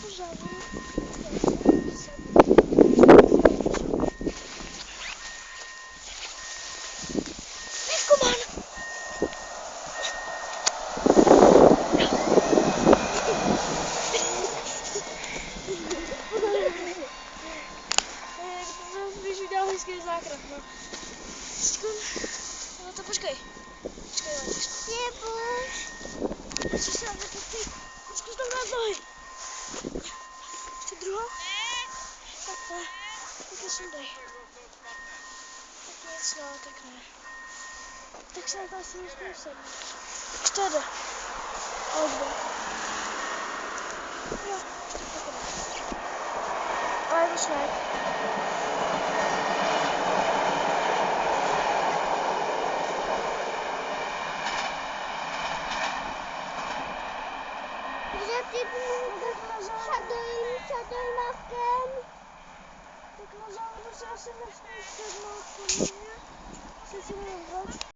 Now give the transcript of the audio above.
pořádu. Výzkuman! Když udělal hezký zákrok, no. No to počkej. Počkej, Matějsko. Jebuš. Co se tam nepotej? Zkus tam dát nohy. Ještě druhou? Takhle. Takhle sundej. Tak nic, no, tak ne. Tak se na to asi nesmím sednout. Už to jde. Ale jde. Jo, už to půjde. Ale už ne. Šadej maskem. Tak na závodu se asi nesmím sednout, podle mě. Sice nevím proč.